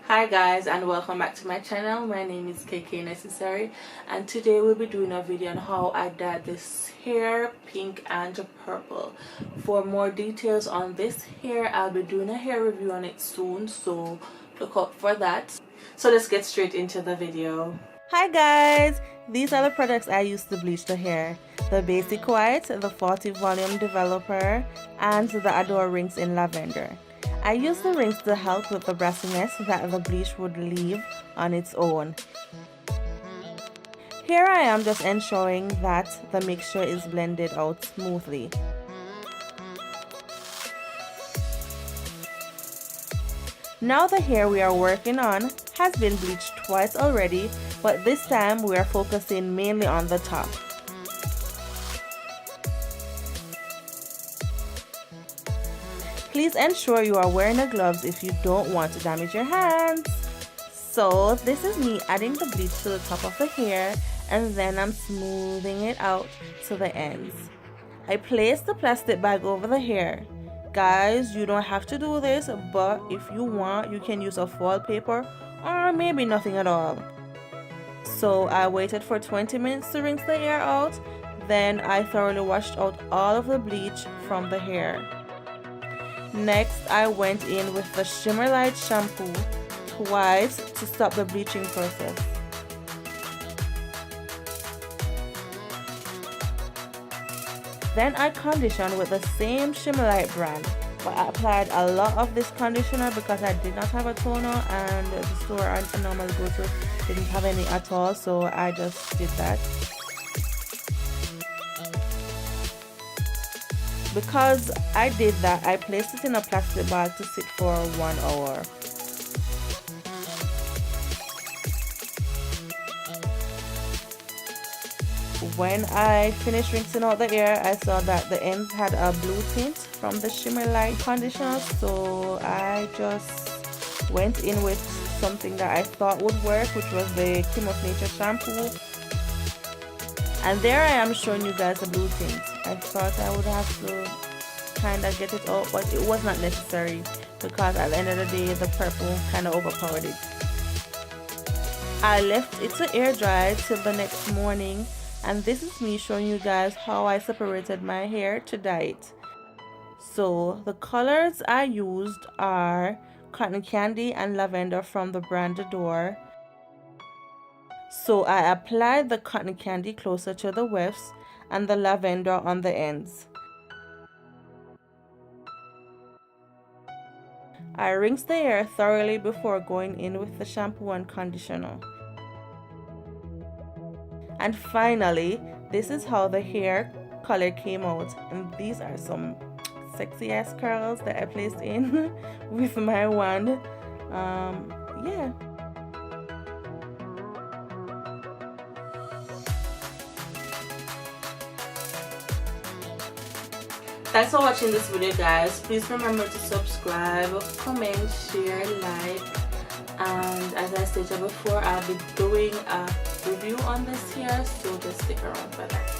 Hi guys, and welcome back to my channel. My name is KK Necessary, and today we'll be doing a video on how I dyed this hair pink and purple. For more details on this hair, I'll be doing a hair review on it soon, so look out for that. So let's get straight into the video. Hi guys, these are the products I used to bleach the hair: the Basic White, the 40 Volume Developer, and the Adore Rings in Lavender. I used the rings to help with the brassiness that the bleach would leave on its own. Here I am just ensuring that the mixture is blended out smoothly. Now the hair we are working on has been bleached twice already, but this time we are focusing mainly on the top. Please ensure you are wearing the gloves if you don't want to damage your hands. So this is me adding the bleach to the top of the hair, and then I'm smoothing it out to the ends. I place the plastic bag over the hair. Guys, you don't have to do this, but if you want, you can use a foil paper or maybe nothing at all. So I waited for 20 minutes to rinse the hair out. Then I thoroughly washed out all of the bleach from the hair. Next, I went in with the Shimmer Light shampoo twice to stop the bleaching process. Then I conditioned with the same Shimmer Light brand, but I applied a lot of this conditioner because I did not have a toner, and the store I normally go to didn't have any at all, so I just did that. Because I did that, I placed it in a plastic bag to sit for 1 hour. When I finished rinsing out the hair, I saw that the ends had a blue tint from the Shimmer Light conditioner, so I just went in with something that I thought would work, which was the Cream of Nature shampoo. And there I am showing you guys the blue tint. I thought I would have to kind of get it out, but it was not necessary because at the end of the day, the purple kind of overpowered it. I left it to air dry till the next morning, and this is me showing you guys how I separated my hair to dye it. So the colors I used are Cotton Candy and Lavender from the brand Adore. So I applied the Cotton Candy closer to the wefts and the lavender on the ends. I rinsed the hair thoroughly before going in with the shampoo and conditioner. And finally, this is how the hair color came out, and these are some sexy ass curls that I placed in with my wand. Yeah. Thanks for watching this video, guys. Please remember to subscribe, comment, share, like, and as I stated before, I'll be doing a review on this here, so just stick around for that.